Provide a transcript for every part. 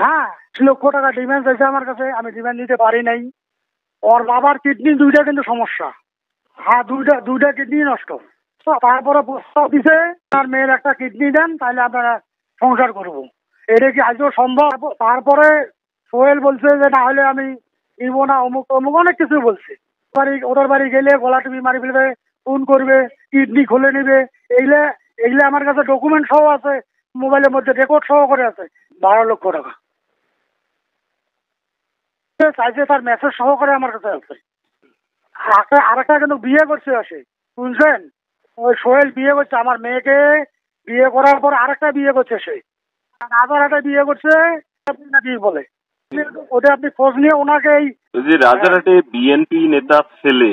হ্যাঁ, 2 লক্ষ টাকা ডিমান্ড চাইছে আমার কাছে, আমি ডিমান্ড নিতে পারি নাই। ওর বাবার কিডনি দুইটা কিন্তু সমস্যা। হ্যাঁ, দুইটা দুইটা কিডনি নষ্ট। তো তারপরে প্রস্তাব দিছে তার মেয়ের একটা কিডনি দেন, তাহলে আপনারা সংসার করব। এটা কি আজও সম্ভব? তারপরে সোহেল বলছে যে না হলে আমি নিব না, অমুক অমুক অনেক কিছু বলছে। ওদের বাড়ি গেলে গলা টিপি মারি ফেলবে, ফোন করবে, কিডনি খুলে নিবে। এইগুলা এইগুলা আমার কাছে ডকুমেন্ট সহ আছে, মোবাইলের মধ্যে রেকর্ড সহ করে আছে। 12 লক্ষ টাকা চাইছে, তার মেসেজ সহকারে আমার কাছে আছে। আরেকটা কিন্তু বিয়ে করছে আসে, শুনছেন? ওই সোহেল বিয়ে করছে আমার মেয়েকে, বিয়ে করার পর আরেকটা বিয়ে করছে সে, আবার একটা বিয়ে করছে নাকি বলে। ওটা আপনি খোঁজ নিয়ে ওনাকে ওই যে রাজারহাটে বিএনপি নেতা ছেলে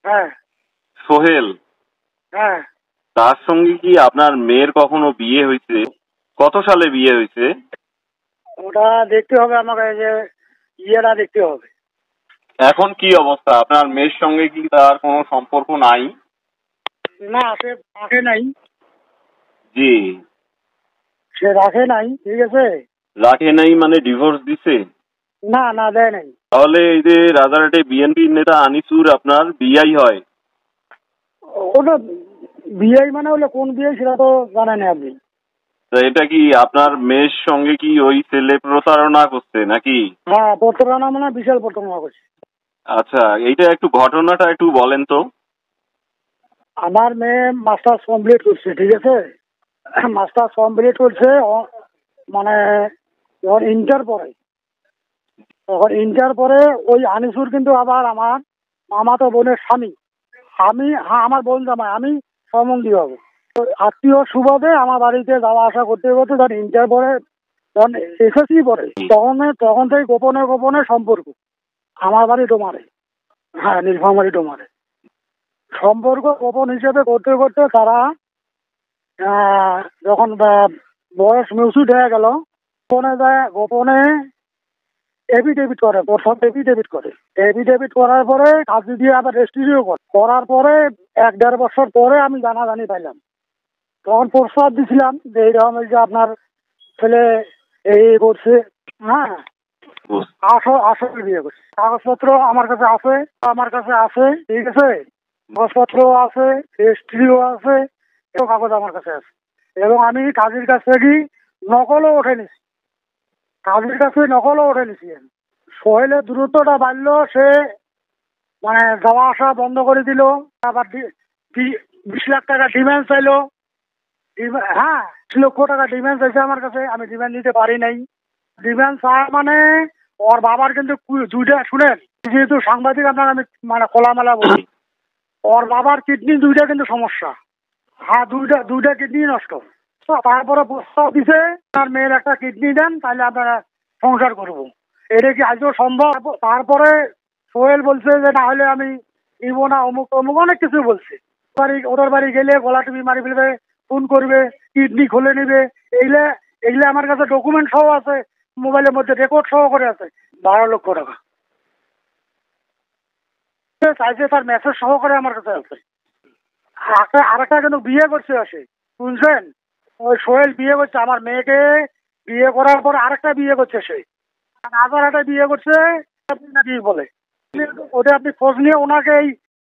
হ্যাঁ সোহেল, হ্যাঁ তার সঙ্গে কি আপনার মেয়ের কখনো বিয়ে হয়েছে? কত সালে বিয়ে হয়েছে? ওটা দেখতে হবে আমাকে, যে ইয়েটা দেখতে হবে। এখন কি অবস্থা? আপনার মেয়ের সঙ্গে কি তার কোনো সম্পর্ক নাই? না, সে রাখে নাই। জি। সে রাখে নাই, ঠিক আছে। রাখে নাই মানে ডিভোর্স দিছে? না না, দেয় নাই। তাহলে এই যে রাজারহাটে বিএনপি নেতা আনিসুর আপনার বিয়াই হয়? ওটা বিয়ে মানে হলে কোন বিয়ে সেটা তো জানেন আপনি। তা এটা কি আপনার মেয়ের সঙ্গে কি ওই ছেলে প্রতারণা করছে নাকি? হ্যাঁ, প্রতারণা মানে বিশাল প্রতারণা করছে। আচ্ছা, এইটা একটু ঘটনাটা একটু বলেন তো। আমার মেয়ে মাস্টার্স কমপ্লিট করছে, ঠিক আছে। মাস্টার্স কমপ্লিট করছে, মানে যখন ইন্টার পরে, তখন ইন্টার পরে ওই আনিসুর কিন্তু আবার আমার মামাতো বোনের স্বামী। আমি, হ্যাঁ, আমার বোন জামাই, আমি সম্বন্ধী হব। তো আত্মীয় সুবাদে আমার বাড়িতে যাওয়া আসা করতে করতে যখন ইন্টার পরে, যখন এসএসসি পরে, তখন থেকে গোপনে গোপনে সম্পর্ক আমার বাড়ি ডোমারে। হ্যাঁ, নীলফামারী ডোমারে। সম্পর্ক গোপন হিসেবে করতে করতে তারা যখন বয়স মিউচুড হয়ে গেল, গোপনে যায়, গোপনে এফিডেভিট করে, প্রথম এফিডেভিট করে। এফিডেভিট করার পরে কাজী দিয়ে আবার রেজিস্ট্রিও করে। করার পরে 1-1.5 বছর পরে আমি জানি পাইলাম। তখন প্রস্তাব দিছিলাম যে এইরকম যে আপনার ছেলে এই করছে। হ্যাঁ, আসলে বিয়ে করছে। কাগজপত্র আমার কাছে আছে, ঠিক আছে। কাগজপত্র আছে, রেজিস্ট্রিও আছে, এসব কাগজ আমার কাছে আছে। এবং আমি কাজীর কাছ থেকে নকলও উঠে নিছি, সোহেলের দূরত্বটা বাড়লো, সে মানে যাওয়া আসা বন্ধ করে দিল। আবার 20 লাখ টাকা ডিমান্ড চাইলো। হ্যাঁ, 2 লক্ষ টাকা ডিমান্ড চাইছে আমার কাছে, আমি ডিমান্ড নিতে পারি নাই। ডিমান্ড চাওয়া মানে ওর বাবার কিন্তু দুইটা, শুনেন, যেহেতু সাংবাদিক আপনার আমি মানে খোলামেলা বলি, ওর বাবার কিডনি দুইটা কিন্তু সমস্যা। হ্যাঁ, দুইটা দুইটা কিডনি নষ্ট। তো তারপরে প্রস্তাব দিছে তার মেয়ের একটা কিডনি দেন, তাহলে আপনারা সংসার করব। এটা কি আজও সম্ভব? তারপরে সোহেল বলছে যে না হলে আমি নিব না, অমুক অমুক অনেক কিছু বলছে। ওদের বাড়ি গেলে গলা টিপি মারি ফেলবে, ফোন করবে, কিডনি খুলে নিবে। এইগুলা এইগুলা আমার কাছে ডকুমেন্ট সহ আছে, মোবাইলের মধ্যে রেকর্ড সহ করে আছে। 12 লক্ষ টাকা চাইছে, তার মেসেজ সহকারে আমার কাছে আছে। আরেকটা কিন্তু বিয়ে করছে আসে, শুনছেন? ওই সোহেল বিয়ে করছে আমার মেয়েকে, বিয়ে করার পর আরেকটা বিয়ে করছে সে, আবার একটা বিয়ে করছে নাকি বলে। ওটা আপনি খোঁজ নিয়ে ওনাকে